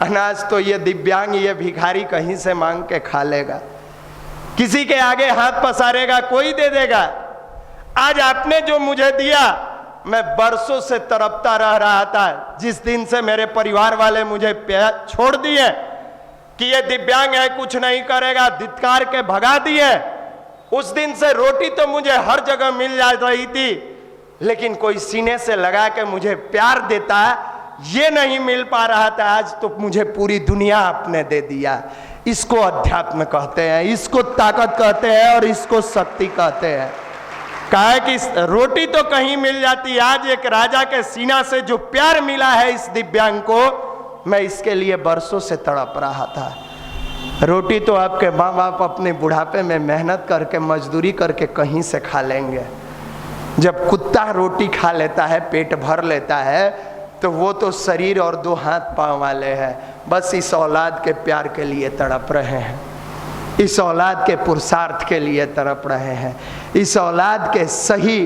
अनाज तो ये दिव्यांग, ये भिखारी कहीं से मांग के खा लेगा, किसी के आगे हाथ पसारेगा, कोई दे देगा। आज आपने जो मुझे दिया, मैं बरसों से तड़पता रह रहा था। जिस दिन से मेरे परिवार वाले मुझे छोड़ दिए कि ये दिव्यांग है, कुछ नहीं करेगा, धिक्कार के भगा दिए, उस दिन से रोटी तो मुझे हर जगह मिल जा रही थी, लेकिन कोई सीने से लगा के मुझे प्यार देता है, ये नहीं मिल पा रहा था, आज तो मुझे पूरी दुनिया आपने दे दिया। इसको अध्यात्म कहते हैं, इसको ताकत कहते हैं और इसको शक्ति कहते हैं। कहा है कि रोटी तो कहीं मिल जाती, आज एक राजा के सीना से जो प्यार मिला है इस दिव्यांग को, मैं इसके लिए बरसों से तड़प रहा था। रोटी तो आपके माँ बाप अपने बुढ़ापे में मेहनत करके मजदूरी करके कहीं से खा लेंगे। जब कुत्ता रोटी खा लेता है, पेट भर लेता है, तो वो तो शरीर और 2 हाथ पांव वाले हैं, बस इस औलाद के प्यार के लिए तड़प रहे हैं, इस औलाद के पुरुषार्थ के लिए तड़प रहे हैं, इस औलाद के सही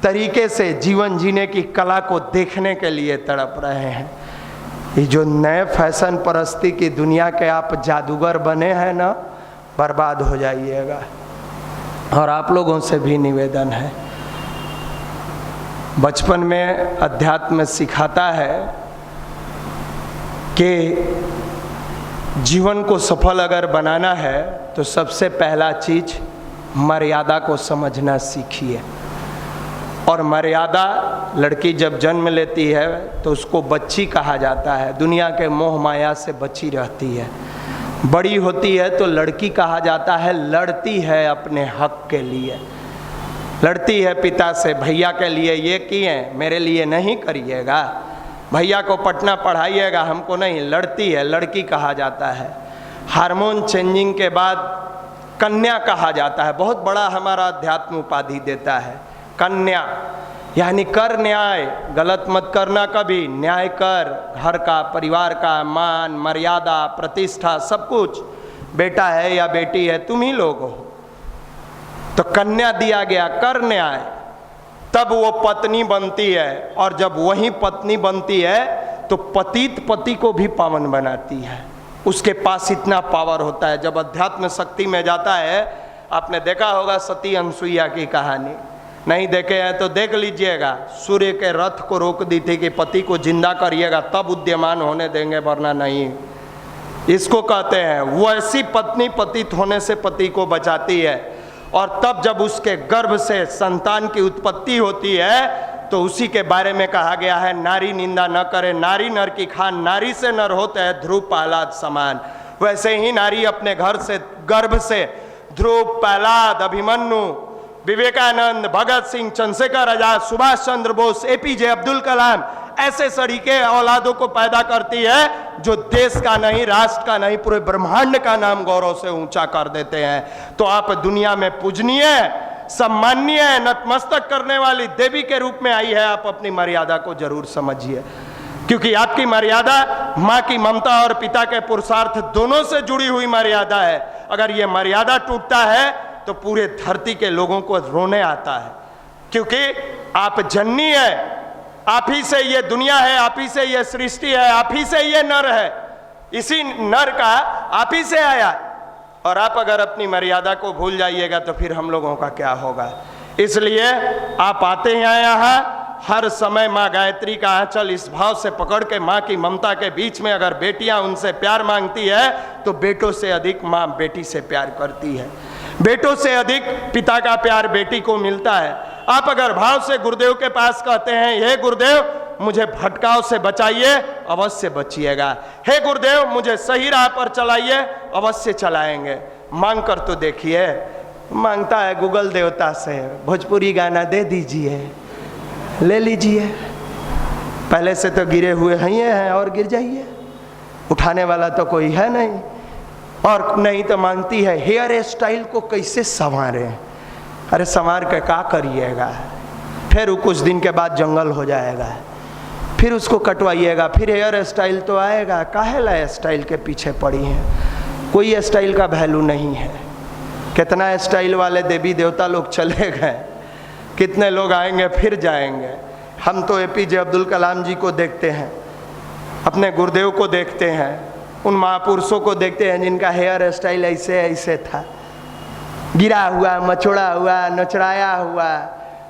तरीके से जीवन जीने की कला को देखने के लिए तड़प रहे हैं। ये जो नए फैशन परस्ती की दुनिया के आप जादूगर बने हैं ना, बर्बाद हो जाइएगा। और आप लोगों से भी निवेदन है, बचपन में अध्यात्म सिखाता है कि जीवन को सफल अगर बनाना है तो सबसे पहला चीज मर्यादा को समझना सीखिए। और मर्यादा, लड़की जब जन्म लेती है तो उसको बच्ची कहा जाता है, दुनिया के मोह माया से बची रहती है। बड़ी होती है तो लड़की कहा जाता है, लड़ती है अपने हक के लिए, लड़ती है पिता से, भैया के लिए ये किए, मेरे लिए नहीं करिएगा, भैया को पटना पढ़ाइएगा, हमको नहीं, लड़ती है, लड़की कहा जाता है। हार्मोन चेंजिंग के बाद कन्या कहा जाता है, बहुत बड़ा हमारा अध्यात्म उपाधि देता है, कन्या यानी कर न्याय, गलत मत करना कभी, न्याय कर, घर का, परिवार का मान मर्यादा प्रतिष्ठा सब कुछ, बेटा है या बेटी है तुम ही लोग हो, तो कन्या दिया गया, कर न्याय, तब वो पत्नी बनती है। और जब वही पत्नी बनती है तो पतित पति को भी पावन बनाती है, उसके पास इतना पावर होता है। जब अध्यात्म शक्ति में जाता है, आपने देखा होगा सती अनसुईया की कहानी, नहीं देखे हैं तो देख लीजिएगा। सूर्य के रथ को रोक दी थी कि पति को जिंदा करिएगा तब उद्यमान होने देंगे, वरना नहीं। इसको कहते हैं, वो ऐसी पत्नी पतित होने से पति को बचाती है। और तब जब उसके गर्भ से संतान की उत्पत्ति होती है तो उसी के बारे में कहा गया है, नारी निंदा न करे, नारी नर की खान, नारी से नर होते हैं ध्रुव प्रहलाद समान। वैसे ही नारी अपने घर से, गर्भ से ध्रुव, प्रहलाद, अभिमन्यु, विवेकानंद, भगत सिंह, चंद्रशेखर आजाद, सुभाष चंद्र बोस, एपीजे अब्दुल कलाम, ऐसे सरीके औलादों को पैदा करती है जो देश का नहीं, राष्ट्र का नहीं, पूरे ब्रह्मांड का नाम गौरव से ऊंचा कर देते हैं। तो आप दुनिया में पूजनीय, सम्माननीय, नतमस्तक करने वाली देवी के रूप में आई है। आप अपनी मर्यादा को जरूर समझिए, क्योंकि आपकी मर्यादा माँ की ममता और पिता के पुरुषार्थ दोनों से जुड़ी हुई मर्यादा है। अगर ये मर्यादा टूटता है तो पूरे धरती के लोगों को रोने आता है, क्योंकि आप जननी है, आप ही से ये दुनिया है, आप ही से ये सृष्टि है, आप ही से ये नर है, इसी नर का आप ही से आया। और आप अगर अपनी मर्यादा को भूल जाइएगा तो फिर हम लोगों का क्या होगा। इसलिए आप आते हैं यहाँ, हर समय माँ गायत्री का आंचल इस भाव से पकड़ के, माँ की ममता के बीच में अगर बेटियां उनसे प्यार मांगती है तो बेटों से अधिक माँ बेटी से प्यार करती है, बेटों से अधिक पिता का प्यार बेटी को मिलता है। आप अगर भाव से गुरुदेव के पास कहते हैं, हे गुरुदेव मुझे भटकाव से बचाइए, अवश्य बचिएगा, हे गुरुदेव मुझे सही राह पर चलाइए, अवश्य चलाएंगे। मांग कर तो देखिए, मांगता है गूगल देवता से, भोजपुरी गाना दे दीजिए, ले लीजिए, पहले से तो गिरे हुए हैं और गिर जाइए, उठाने वाला तो कोई है नहीं। और नहीं तो मांगती है, हेयर स्टाइल को कैसे संवारें। अरे संवार के क्या करिएगा, फिर कुछ दिन के बाद जंगल हो जाएगा, फिर उसको कटवाइएगा, फिर हेयर स्टाइल तो आएगा। काहे स्टाइल के पीछे पड़ी हैं, कोई स्टाइल का वैल्यू नहीं है। कितना स्टाइल वाले देवी देवता लोग चले गए, कितने लोग आएंगे फिर जाएंगे। हम तो एपीजे अब्दुल कलाम जी को देखते हैं, अपने गुरुदेव को देखते हैं, उन महापुरुषों को देखते हैं जिनका हेयर स्टाइल ऐसे ऐसे था, गिरा हुआ, मचोड़ा हुआ, नचड़ाया हुआ।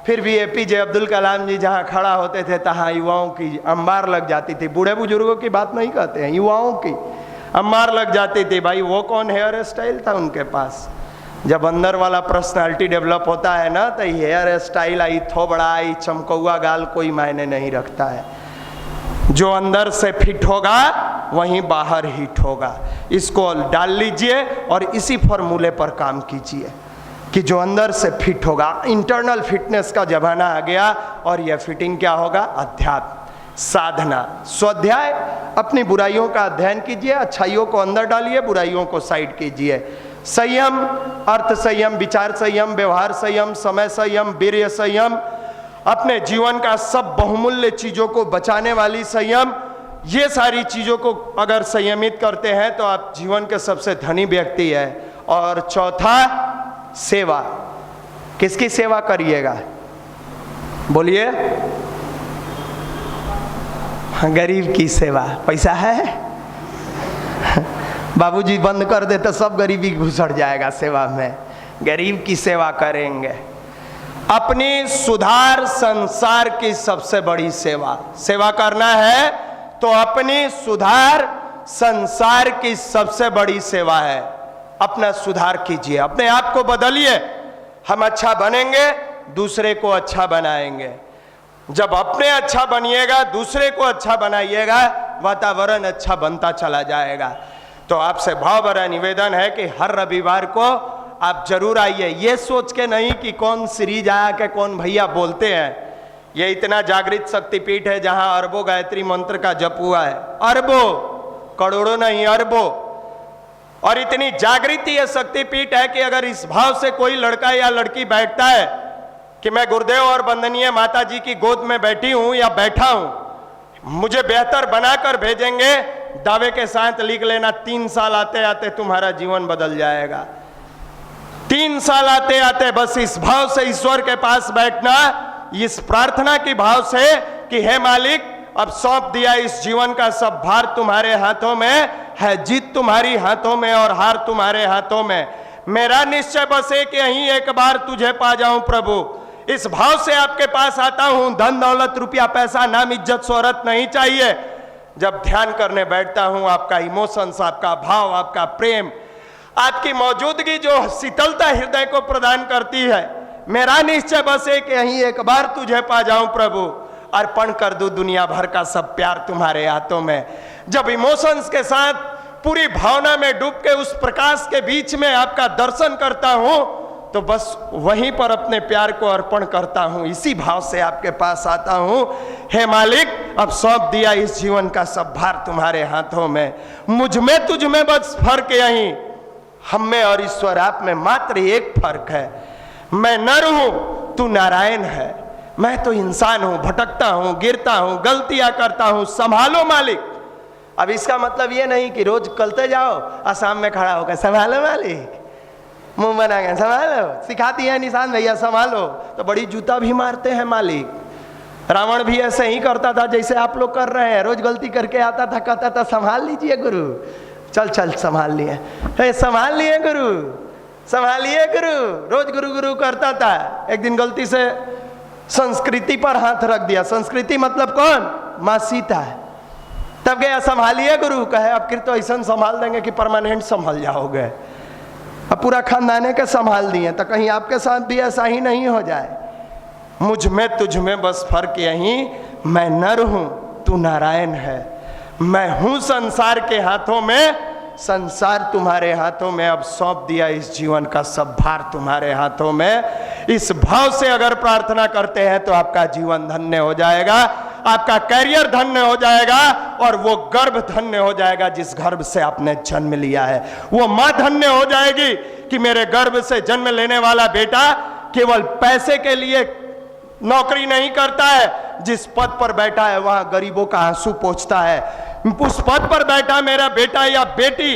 फिर भी एपीजे अब्दुल कलाम जी जहाँ खड़ा होते थे तहाँ युवाओं की अंबार लग जाती थी। बूढ़े बुजुर्गों की बात नहीं कहते हैं, युवाओं की अंबार लग जाती थी। भाई वो कौन हेयर स्टाइल था उनके पास, जब अंदर वाला पर्सनालिटी डेवलप होता है ना, तो हेयर स्टाइल आई थोबड़ा आई चमकौआ गाल कोई मायने नहीं रखता है। जो अंदर से फिट होगा वहीं बाहर हिट होगा। इसको डाल लीजिए और इसी फॉर्मूले पर काम कीजिए कि जो अंदर से फिट होगा। इंटरनल फिटनेस का जमाना आ गया और यह फिटिंग क्या होगा? अध्यात्म, साधना, स्वाध्याय। अपनी बुराइयों का अध्ययन कीजिए, अच्छाइयों को अंदर डालिए, बुराइयों को साइड कीजिए। संयम, अर्थ संयम, विचार संयम, व्यवहार संयम, समय संयम, वीर्य संयम, अपने जीवन का सब बहुमूल्य चीजों को बचाने वाली संयम, ये सारी चीजों को अगर संयमित करते हैं तो आप जीवन के सबसे धनी व्यक्ति है। और चौथा, सेवा। किसकी सेवा करिएगा? बोलिए। गरीब की सेवा। पैसा है? बाबूजी बंद कर दे तो सब गरीबी घुसड़ जाएगा सेवा में। गरीब की सेवा करेंगे। अपनी सुधार संसार की सबसे बड़ी सेवा। सेवा करना है तो अपनी सुधार संसार की सबसे बड़ी सेवा है। अपना सुधार कीजिए, अपने आप को बदलिए। हम अच्छा बनेंगे, दूसरे को अच्छा बनाएंगे। जब अपने अच्छा बनिएगा, दूसरे को अच्छा बनाइएगा, वातावरण अच्छा बनता चला जाएगा। तो आपसे भाव भरा निवेदन है कि हर रविवार को आप जरूर आइए। ये सोच के नहीं कि कौन सीरीज आया के कौन भैया बोलते हैं। ये इतना जागृत शक्तिपीठ है जहां अरबों गायत्री मंत्र का जप हुआ है। अरबों, करोड़ों नहीं, अरबों। और इतनी जागृति ये शक्तिपीठ है कि अगर इस भाव से कोई लड़का या लड़की बैठता है कि मैं गुरुदेव और वंदनीय माता जी की गोद में बैठी हूं या बैठा हूं, मुझे बेहतर बनाकर भेजेंगे, दावे के साथ लिख लेना 3 साल आते आते तुम्हारा जीवन बदल जाएगा। 3 साल आते आते बस इस भाव से ईश्वर के पास बैठना, इस प्रार्थना की भाव से कि हे मालिक, अब सौंप दिया इस जीवन का सब भार तुम्हारे हाथों में है। जीत तुम्हारी हाथों में और हार तुम्हारे हाथों में। मेरा निश्चय बस है कि यहीं एक बार तुझे पा जाऊं प्रभु। इस भाव से आपके पास आता हूं। धन दौलत रुपया पैसा नाम इज्जत शोहरत नहीं चाहिए। जब ध्यान करने बैठता हूं, आपका इमोशंस, आपका भाव, आपका प्रेम, आपकी मौजूदगी जो शीतलता हृदय को प्रदान करती है, मेरा निश्चय बस है कि यहीं एक बार तुझे पा जाऊं प्रभु। अर्पण कर दूं दुनिया भर का सब प्यार तुम्हारे हाथों में। जब इमोशंस के साथ पूरी भावना में डूब के उस प्रकाश के बीच में आपका दर्शन करता हूं, तो बस वहीं पर अपने प्यार को अर्पण करता हूं। इसी भाव से आपके पास आता हूं। हे मालिक, अब सौंप दिया इस जीवन का सब भार तुम्हारे हाथों में। मुझ में तुझ में बस फर्क यहीं, हम में और ईश्वर आप में मात्र एक फर्क है। मैं नर हूं, तू नारायण है। मैं तो इंसान हूं, भटकता हूं, गिरता हूं, गलतियां करता हूं, संभालो मालिक। अब इसका मतलब ये नहीं कि रोज कलते जाओ, आसाम में खड़ा होकर संभालो मालिक, मुंह बना के संभालो। सिखाती है निशान भैया संभालो, तो बड़ी जूता भी मारते हैं मालिक। रावण भी ऐसे ही करता था जैसे आप लोग कर रहे हैं। रोज गलती करके आता था, कहता था संभाल लीजिए गुरु। चल चल संभाल लिए, संभाल लिए गुरु, संभालिए गुरु। रोज गुरु गुरु करता था। एक दिन गलती से संस्कृति पर हाथ रख दिया। संस्कृति मतलब कौन? माँ सीता है। तब गया संभालिए गुरु, कहे अब फिर तो ऐसा संभाल देंगे कि परमानेंट संभल जाओगे। अब पूरा खानदाने के संभाल दिए, तो कहीं आपके साथ भी ऐसा ही नहीं हो जाए। मुझ में तुझ में बस फर्क यही, मैं नर हूं, तू नारायण है। मैं हूं संसार के हाथों में, संसार तुम्हारे हाथों में। अब सौंप दिया इस जीवन का सब भार तुम्हारे हाथों में। इस भाव से अगर प्रार्थना करते हैं तो आपका जीवन धन्य हो जाएगा, आपका कैरियर धन्य हो जाएगा, और वो गर्भ धन्य हो जाएगा जिस गर्भ से आपने जन्म लिया है। वो मां धन्य हो जाएगी कि मेरे गर्भ से जन्म लेने वाला बेटा केवल पैसे के लिए नौकरी नहीं करता है, जिस पद पर बैठा है वहां गरीबों का आंसू पोंछता है। उस पद पर बैठा मेरा बेटा या बेटी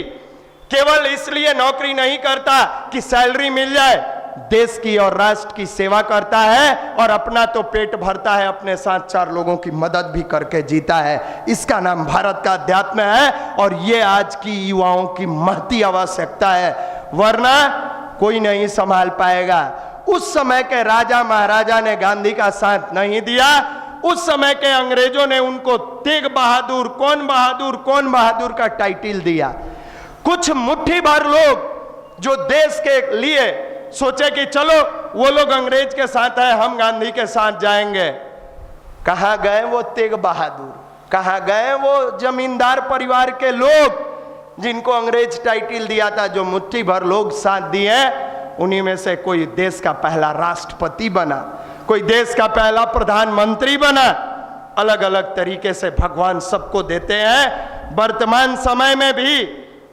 केवल इसलिए नौकरी नहीं करता कि सैलरी मिल जाए, देश की और राष्ट्र की सेवा करता है, और अपना तो पेट भरता है, अपने साथ 4 लोगों की मदद भी करके जीता है। इसका नाम भारत का अध्यात्म है, और ये आज की युवाओं की महती आवश्यकता है, वरना कोई नहीं संभाल पाएगा। उस समय के राजा महाराजा ने गांधी का साथ नहीं दिया। उस समय के अंग्रेजों ने उनको तेग बहादुर, कौन बहादुर का टाइटल दिया। कुछ मुट्ठी भर लोग जो देश के लिए सोचे कि चलो वो लोग अंग्रेज के साथ है, हम गांधी के साथ जाएंगे। कहां गए वो तेग बहादुर, कहां गए वो जमींदार परिवार के लोग जिनको अंग्रेज टाइटल दिया था, जो मुट्ठी भर लोग साथ दिए। उन्हीं में से कोई देश का पहला राष्ट्रपति बना, कोई देश का पहला प्रधानमंत्री बना। अलग अलग तरीके से भगवान सबको देते हैं। वर्तमान समय में भी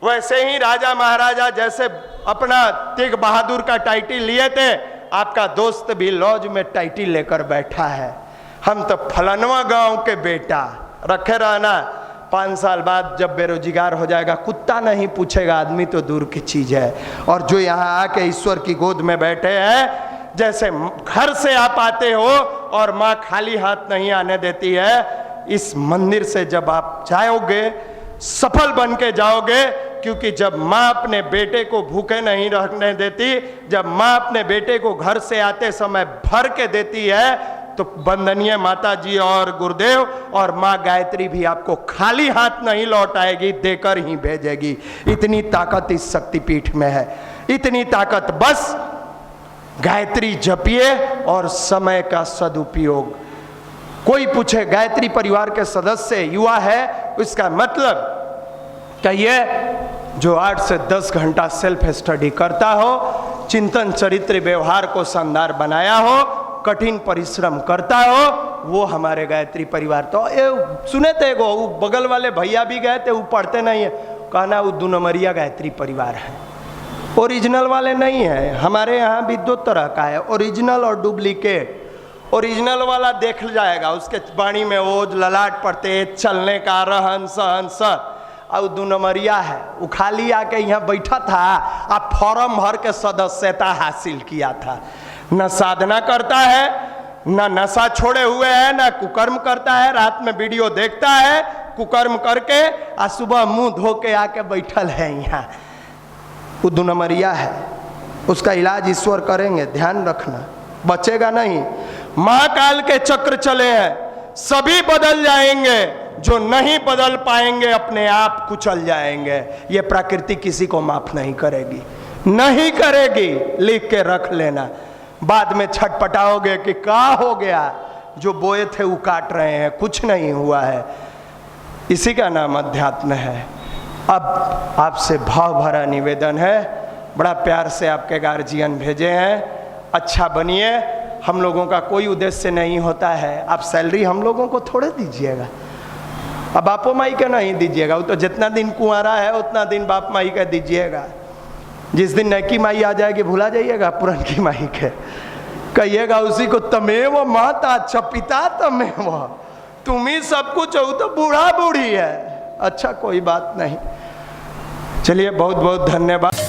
वैसे ही राजा महाराजा जैसे अपना तेग बहादुर का टाइटल लिए थे, आपका दोस्त भी लॉज में टाइटल लेकर बैठा है, हम तो फलनवा गांव के बेटा। रखे रहना, 5 साल बाद जब बेरोजगार हो जाएगा कुत्ता नहीं पूछेगा, आदमी तो दूर की चीज है। और जो यहाँ आके ईश्वर की गोद में बैठे हैं, जैसे घर से आप आते हो और माँ खाली हाथ नहीं आने देती है, इस मंदिर से जब आप जाओगे सफल बन के जाओगे। क्योंकि जब माँ अपने बेटे को भूखे नहीं रहने देती, जब माँ अपने बेटे को घर से आते समय भर के देती है, तो वंदनीय माता जी और गुरुदेव और माँ गायत्री भी आपको खाली हाथ नहीं लौटाएगी, देकर ही भेजेगी। इतनी ताकत इस शक्तिपीठ में है, इतनी ताकत। बस गायत्री जपिए और समय का सदुपयोग। कोई पूछे गायत्री परिवार के सदस्य युवा है, इसका मतलब कहिए जो 8 से 10 घंटा सेल्फ स्टडी करता हो, चिंतन चरित्र व्यवहार को शानदार बनाया हो, कठिन परिश्रम करता हो, वो हमारे गायत्री परिवार। तो ये सुने थे वो बगल वाले भैया भी गए थे, वो पढ़ते नहीं है, कहना वो 2 नंबरिया गायत्री परिवार है, ओरिजिनल वाले नहीं है। हमारे यहाँ भी 2 तरह का है, ओरिजिनल और डुप्लीकेट। ओरिजिनल वाला देख जाएगा, उसके वाणी में ओज ललाट पड़ते, चलने का रहन सहन सब। और 2 नंबरिया है, वो खाली आके यहाँ बैठा था, आप फॉर्म भर के सदस्यता हासिल किया था। न साधना करता है, न नशा छोड़े हुए है, न कुकर्म करता है, रात में वीडियो देखता है कुकर्म करके, और सुबह मुंह धो के आके बैठल है यहाँ। वो 2 नंबरिया है, उसका इलाज ईश्वर करेंगे, ध्यान रखना, बचेगा नहीं। महाकाल के चक्र चले हैं, सभी बदल जाएंगे, जो नहीं बदल पाएंगे अपने आप कुचल जाएंगे। ये प्रकृति किसी को माफ नहीं करेगी, नहीं करेगी, लिख के रख लेना। बाद में छटपटाओगे कि क्या हो गया, जो बोए थे वो काट रहे हैं, कुछ नहीं हुआ है। इसी का नाम अध्यात्म है। अब आपसे भाव भरा निवेदन है, बड़ा प्यार से आपके गार्जियन भेजे हैं, अच्छा बनिए। हम लोगों का कोई उद्देश्य नहीं होता है, आप सैलरी हम लोगों को थोड़े दीजिएगा, अब बापो माई के नहीं दीजिएगा, वो तो जितना दिन कुंवारा है उतना दिन बाप माई का दीजिएगा। जिस दिन नैकी माई आ जाएगी भुला जाइएगा पुरनकी माई के, कहिएगा उसी को तमेव माता अच्छा पिता तमेव, तुम ही सब कुछ हो, तो बूढ़ा बूढ़ी है। अच्छा कोई बात नहीं, चलिए बहुत बहुत धन्यवाद।